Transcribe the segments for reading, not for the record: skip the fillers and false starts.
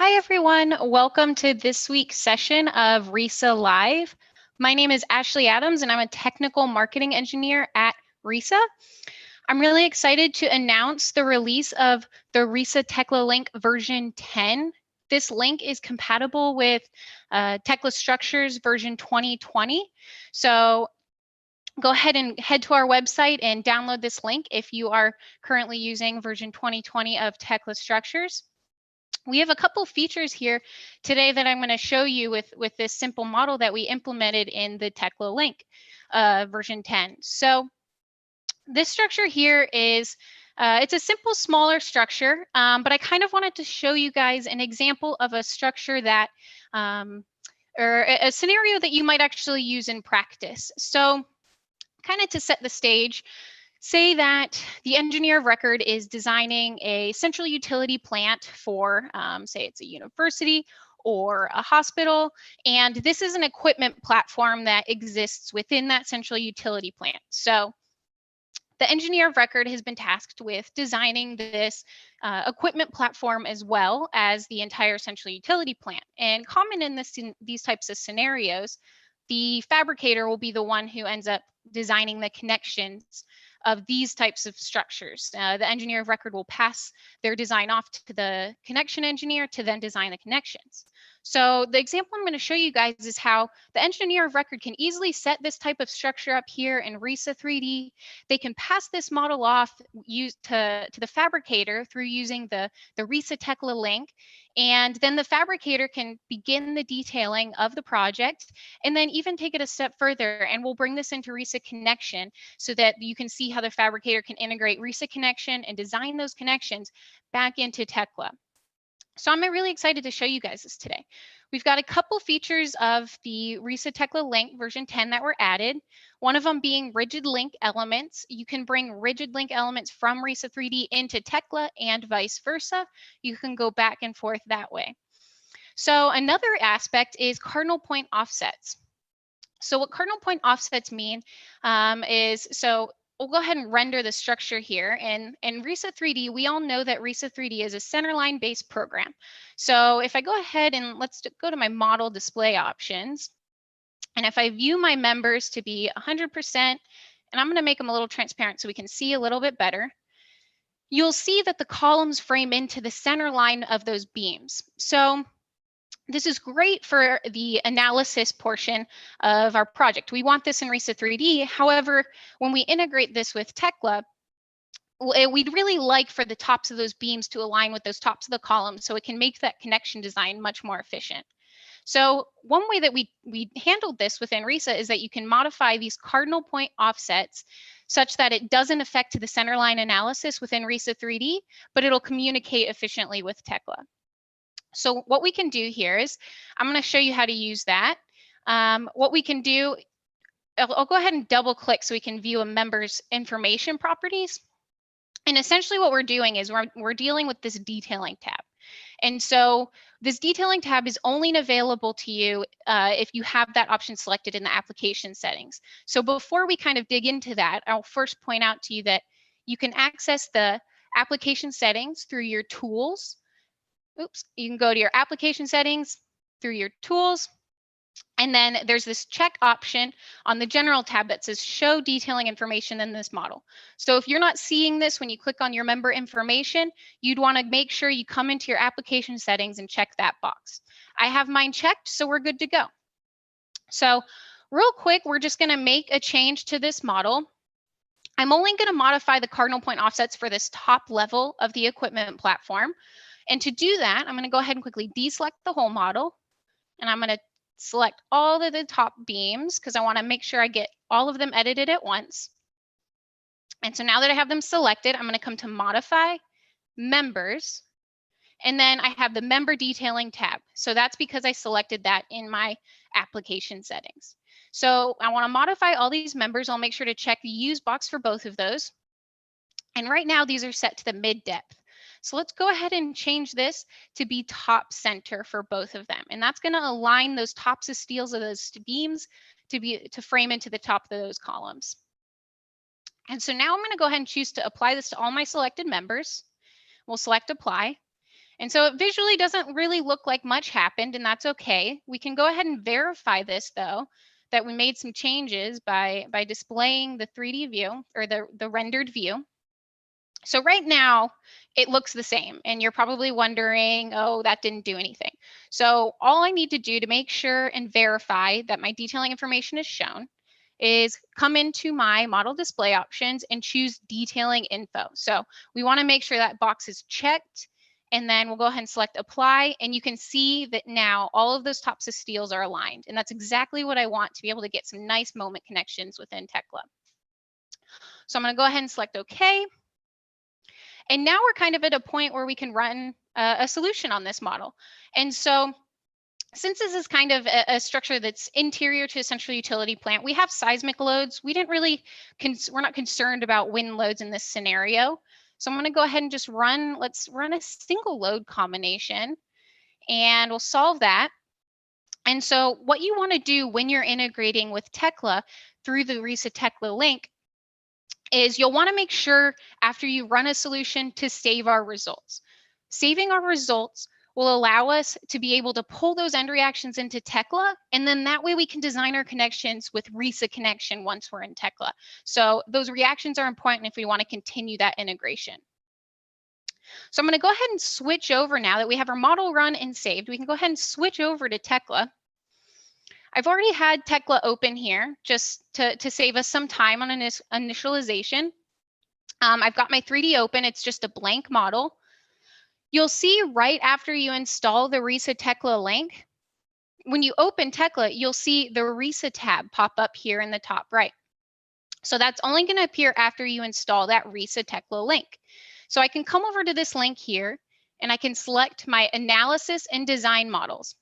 Hi, everyone. Welcome to this week's session of RISA Live. My name is Ashley Adams, and I'm a technical marketing engineer at RISA. I'm really excited to announce the release of the RISA-Tekla Link version 10. This link is compatible with Tekla Structures version 2020. So go ahead and head to our website and download this link if you are currently using version 2020 of Tekla Structures. We have a couple features here today that I'm going to show you with this simple model that we implemented in the Tekla Link version 10. So this structure here is, it's a simple, smaller structure, but I kind of wanted to show you guys an example of a structure that, or a scenario that you might actually use in practice. So kind of to set the stage, say that the engineer of record is designing a central utility plant for, say it's a university or a hospital, and this is an equipment platform that exists within that central utility plant. So the engineer of record has been tasked with designing this equipment platform as well as the entire central utility plant. And common in these types of scenarios, the fabricator will be the one who ends up designing the connections of these types of structures. The engineer of record will pass their design off to the connection engineer to then design the connections. So the example I'm going to show you guys is how the engineer of record can easily set this type of structure up here in RISA-3D. They can pass this model off to the fabricator through using the RISA-Tekla Link. And then the fabricator can begin the detailing of the project and then even take it a step further. And we'll bring this into RISA Connection so that you can see how the fabricator can integrate RISA Connection and design those connections back into Tekla. So I'm really excited to show you guys this today. We've got a couple features of the RISA-Tekla Link version 10 that were added. One of them being rigid link elements. You can bring rigid link elements from RISA-3D into Tekla and vice versa. You can go back and forth that way. So another aspect is cardinal point offsets. So what cardinal point offsets mean is, so we'll go ahead and render the structure here. And in RISA-3D, we all know that RISA-3D is a centerline based program. So if I go ahead and let's go to my model display options, and if I view my members to be 100%, and I'm going to make them a little transparent so we can see a little bit better, you'll see that the columns frame into the center line of those beams. So this is great for the analysis portion of our project. We want this in RISA-3D. However, when we integrate this with Tekla, we'd really like for the tops of those beams to align with those tops of the columns so it can make that connection design much more efficient. So one way that we handled this within RISA is that you can modify these cardinal point offsets such that it doesn't affect the centerline analysis within RISA-3D, but it'll communicate efficiently with Tekla. So what we can do here is, I'm going to show you how to use that. What we can do, I'll go ahead and double click so we can view a member's information properties. And essentially what we're doing is we're dealing with this detailing tab. And so this detailing tab is only available to you if you have that option selected in the application settings. So before we kind of dig into that, I'll first point out to you that you can access the application settings through your tools. You can go to your application settings through your tools. And then there's this check option on the general tab that says show detailing information in this model. So if you're not seeing this when you click on your member information, you'd want to make sure you come into your application settings and check that box. I have mine checked, so we're good to go. So real quick, we're just going to make a change to this model. I'm only going to modify the cardinal point offsets for this top level of the equipment platform. And to do that, I'm going to go ahead and quickly deselect the whole model. And I'm going to select all of the top beams because I want to make sure I get all of them edited at once. And so now that I have them selected, I'm going to come to Modify, Members, and then I have the Member Detailing tab. So that's because I selected that in my application settings. So I want to modify all these members. I'll make sure to check the Use box for both of those. And right now, these are set to the mid-depth. So let's go ahead and change this to be top center for both of them. And that's going to align those tops of steels of those beams to frame into the top of those columns. And so now I'm going to go ahead and choose to apply this to all my selected members. We'll select apply. And so it visually doesn't really look like much happened, and that's okay. We can go ahead and verify this though, that we made some changes by displaying the 3D view or the rendered view. So right now it looks the same, and you're probably wondering, oh, that didn't do anything. So all I need to do to make sure and verify that my detailing information is shown is come into my model display options and choose detailing info. So we want to make sure that box is checked, and then we'll go ahead and select apply, and you can see that now all of those tops of steels are aligned, and that's exactly what I want to be able to get some nice moment connections within Tekla. So I'm going to go ahead and select OK. And now we're kind of at a point where we can run a solution on this model. And so since this is kind of a structure that's interior to a central utility plant, we have seismic loads. We're not concerned about wind loads in this scenario. So I'm going to go ahead and just let's run a single load combination, and we'll solve that. And so what you want to do when you're integrating with Tekla through the RISA-Tekla Link is you'll want to make sure after you run a solution to save our results. Saving our results will allow us to be able to pull those end reactions into Tekla, and then that way we can design our connections with RISA connection once we're in Tekla. So those reactions are important if we want to continue that integration. So I'm going to go ahead and switch over now that we have our model run and saved. We can go ahead and switch over to Tekla. I've already had Tekla open here just to save us some time on initialization. I've got my 3D open. It's just a blank model. You'll see right after you install the RISA-Tekla Link, when you open Tekla, you'll see the RISA tab pop up here in the top right. So that's only going to appear after you install that RISA-Tekla Link. So I can come over to this link here, and I can select my analysis and design models.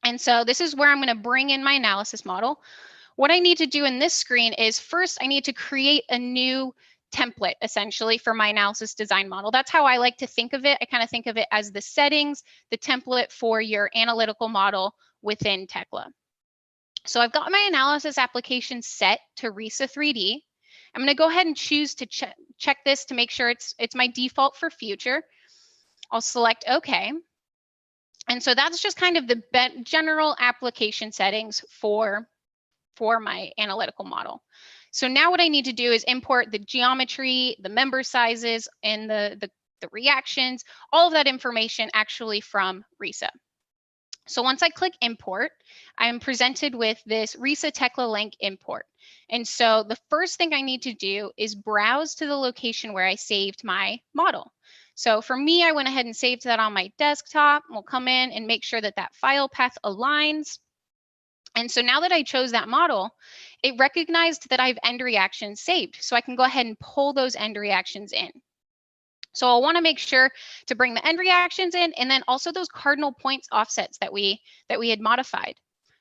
And so this is where I'm going to bring in my analysis model. What I need to do in this screen is first I need to create a new template essentially for my analysis design model. That's how I like to think of it. I kind of think of it as the settings, the template for your analytical model within Tekla. So I've got my analysis application set to RISA-3D. I'm going to go ahead and choose to check this to make sure it's my default for future. I'll select OK. And so that's just kind of the general application settings for my analytical model. So now what I need to do is import the geometry, the member sizes, and the reactions, all of that information actually from RISA. So once I click import, I'm presented with this RISA-Tekla Link import. And so the first thing I need to do is browse to the location where I saved my model. So for me, I went ahead and saved that on my desktop. We'll come in and make sure that that file path aligns. And so now that I chose that model, it recognized that I have end reactions saved. So I can go ahead and pull those end reactions in. So I'll want to make sure to bring the end reactions in, and then also those cardinal points offsets that we had modified.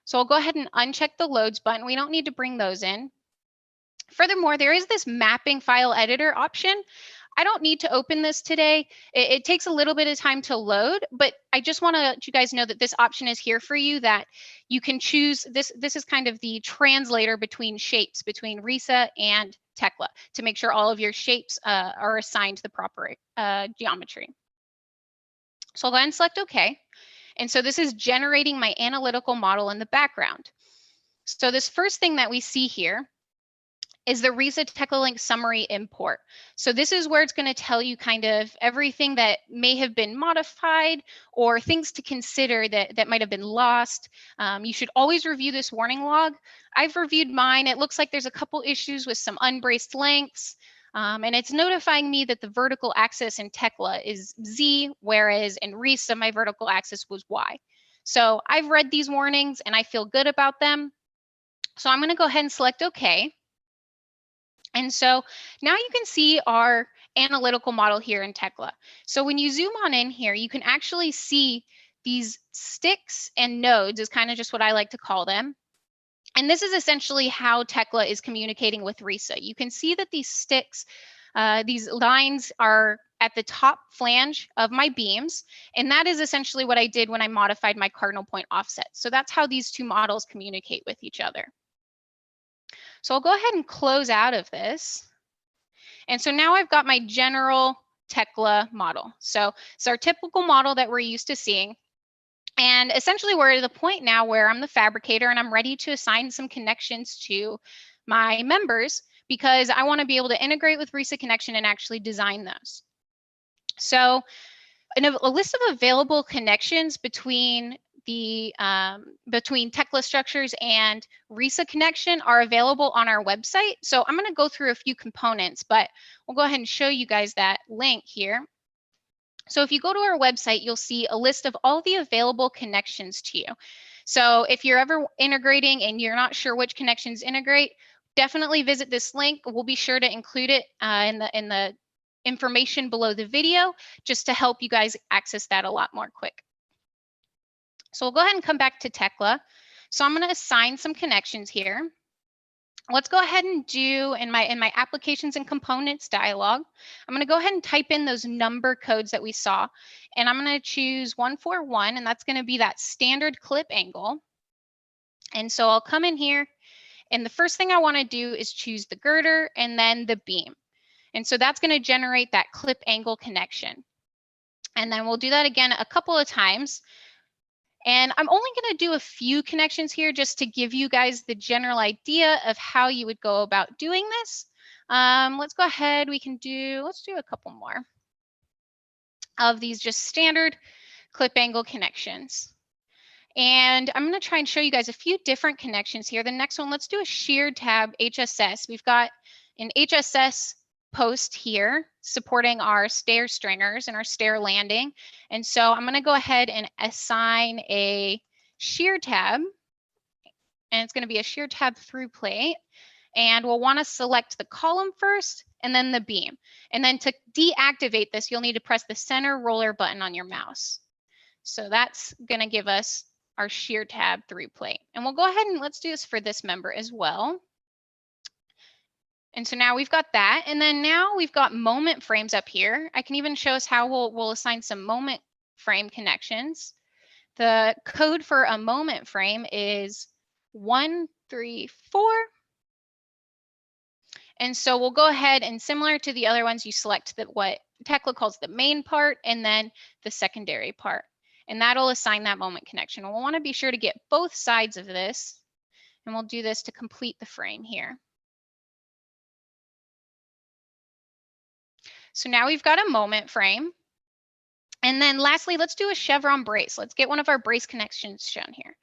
So I'll go ahead and uncheck the loads button. We don't need to bring those in. Furthermore, there is this mapping file editor option. I don't need to open this today. It takes a little bit of time to load, but I just want to let you guys know that this option is here for you, that you can choose this. This is kind of the translator between shapes, between RISA and Tekla, to make sure all of your shapes are assigned the proper geometry. So I'll go ahead and select OK. And so this is generating my analytical model in the background. So this first thing that we see here is the RISA-Tekla Link summary import. So this is where it's going to tell you kind of everything that may have been modified or things to consider that might have been lost. You should always review this warning log. I've reviewed mine. It looks like there's a couple issues with some unbraced lengths. And it's notifying me that the vertical axis in Tekla is Z, whereas in RISA, my vertical axis was Y. So I've read these warnings and I feel good about them. So I'm going to go ahead and select OK. And so now you can see our analytical model here in Tekla. So when you zoom on in here, you can actually see these sticks and nodes is kind of just what I like to call them. And this is essentially how Tekla is communicating with RISA. You can see that these sticks, these lines are at the top flange of my beams. And that is essentially what I did when I modified my cardinal point offset. So that's how these two models communicate with each other. So I'll go ahead and close out of this. And so now I've got my general Tekla model. So it's our typical model that we're used to seeing. And essentially we're at the point now where I'm the fabricator and I'm ready to assign some connections to my members because I want to be able to integrate with RISA Connection and actually design those. So a list of available connections between between Tekla Structures and RISA Connection are available on our website. So I'm going to go through a few components, but we'll go ahead and show you guys that link here. So if you go to our website, you'll see a list of all the available connections to you. So if you're ever integrating and you're not sure which connections integrate, definitely visit this link. We'll be sure to include it in the information below the video just to help you guys access that a lot more quick. So we'll go ahead and come back to Tekla. So I'm going to assign some connections here. Let's go ahead and do in my applications and components dialog. I'm going to go ahead and type in those number codes that we saw, and I'm going to choose 141, and that's going to be that standard clip angle. And so I'll come in here, and the first thing I want to do is choose the girder and then the beam. And so that's going to generate that clip angle connection. And then we'll do that again a couple of times. And I'm only going to do a few connections here just to give you guys the general idea of how you would go about doing this. Let's go ahead. Let's do a couple more of these just standard clip angle connections. And I'm going to try and show you guys a few different connections here. The next one, let's do a sheared tab HSS. We've got an HSS post here supporting our stair stringers and our stair landing. And so I'm going to go ahead and assign a shear tab, and it's going to be a shear tab through plate. And we'll want to select the column first and then the beam. And then to deactivate this, you'll need to press the center roller button on your mouse. So that's going to give us our shear tab through plate. And we'll go ahead and let's do this for this member as well. And so now we've got that. And then now we've got moment frames up here. I can even show us how we'll assign some moment frame connections. The code for a moment frame is 134. And so we'll go ahead and similar to the other ones, you select what Tekla calls the main part and then the secondary part. And that'll assign that moment connection. We'll want to be sure to get both sides of this. And we'll do this to complete the frame here. So now we've got a moment frame. And then lastly, let's do a chevron brace. Let's get one of our brace connections shown here.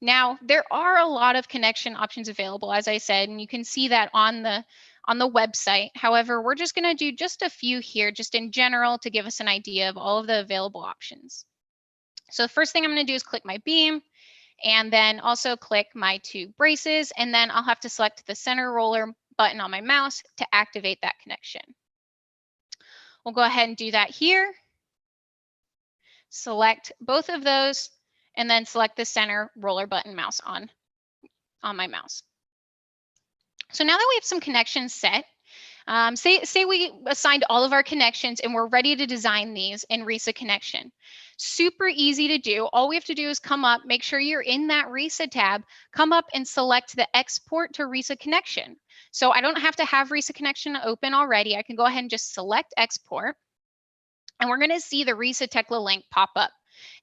Now, there are a lot of connection options available, as I said, and you can see that on the website. However, we're just going to do just a few here, just in general, to give us an idea of all of the available options. So the first thing I'm going to do is click my beam, and then also click my two braces, and then I'll have to select the center roller button on my mouse to activate that connection. We'll go ahead and do that here. Select both of those, and then select the center roller button mouse on my mouse. So now that we have some connections set, say we assigned all of our connections and we're ready to design these in RISA Connection. Super easy to do. All we have to do is come up, make sure you're in that RISA tab, come up and select the export to RISA Connection. So I don't have to have RISA Connection open already. I can go ahead and just select export. And we're going to see the RISA-Tekla Link pop up.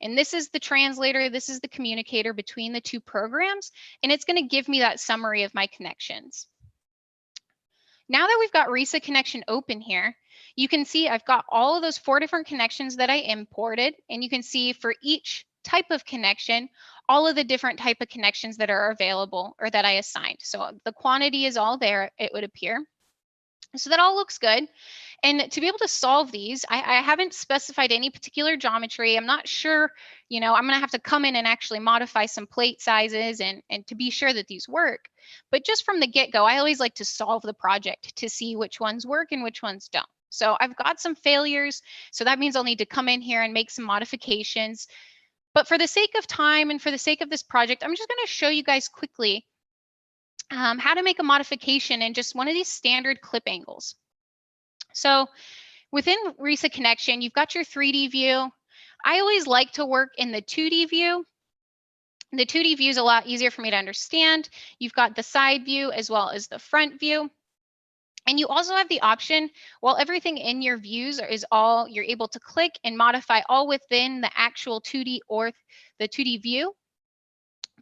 And this is the translator, this is the communicator between the two programs, and it's going to give me that summary of my connections. Now that we've got RISA Connection open here, you can see I've got all of those 4 different connections that I imported, and you can see for each type of connection, all of the different type of connections that are available or that I assigned. So the quantity is all there, it would appear. So that all looks good. And to be able to solve these, I haven't specified any particular geometry. I'm not sure, I'm going to have to come in and actually modify some plate sizes and to be sure that these work. But just from the get-go, I always like to solve the project to see which ones work and which ones don't. So I've got some failures. So that means I'll need to come in here and make some modifications. But for the sake of time and for the sake of this project, I'm just going to show you guys quickly how to make a modification in just one of these standard clip angles. So within RISA Connection, you've got your 3D view. I always like to work in the 2D view. The 2D view is a lot easier for me to understand. You've got the side view as well as the front view. And you also have the option, while everything in your views is all, you're able to click and modify all within the actual 2D or the 2D view.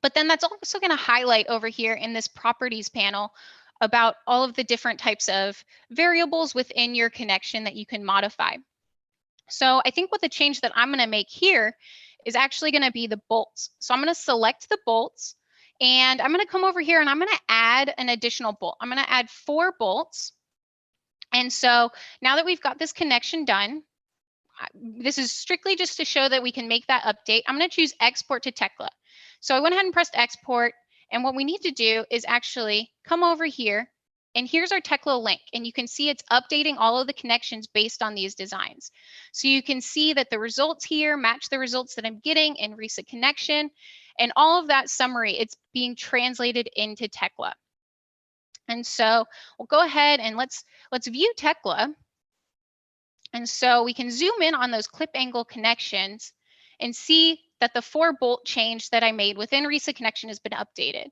But then that's also going to highlight over here in this properties panel about all of the different types of variables within your connection that you can modify. So I think what the change that I'm going to make here is actually going to be the bolts. So I'm going to select the bolts, and I'm going to come over here and I'm going to add an additional bolt. I'm going to add 4 bolts. And so now that we've got this connection done, this is strictly just to show that we can make that update. I'm going to choose export to Tekla. So I went ahead and pressed export. And what we need to do is actually come over here, and here's our Tekla link. And you can see it's updating all of the connections based on these designs. So you can see that the results here match the results that I'm getting in RISA connection. And all of that summary, it's being translated into Tekla. And so we'll go ahead and let's view Tekla. And so we can zoom in on those clip angle connections and see that the 4 bolt change that I made within RISA connection has been updated.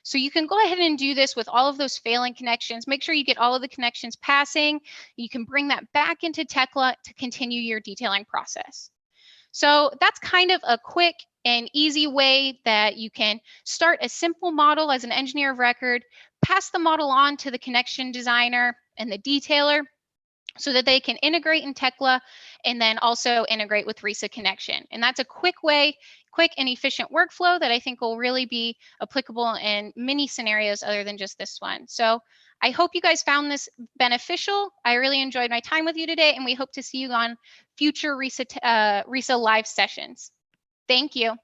So you can go ahead and do this with all of those failing connections. Make sure you get all of the connections passing. You can bring that back into Tekla to continue your detailing process. So that's kind of a quick and easy way that you can start a simple model as an engineer of record, pass the model on to the connection designer and the detailer, so that they can integrate in Tekla and then also integrate with RISA connection. And that's a quick and efficient workflow that I think will really be applicable in many scenarios other than just this one. So I hope you guys found this beneficial. I really enjoyed my time with you today, and we hope to see you on future RISA Live sessions. Thank you.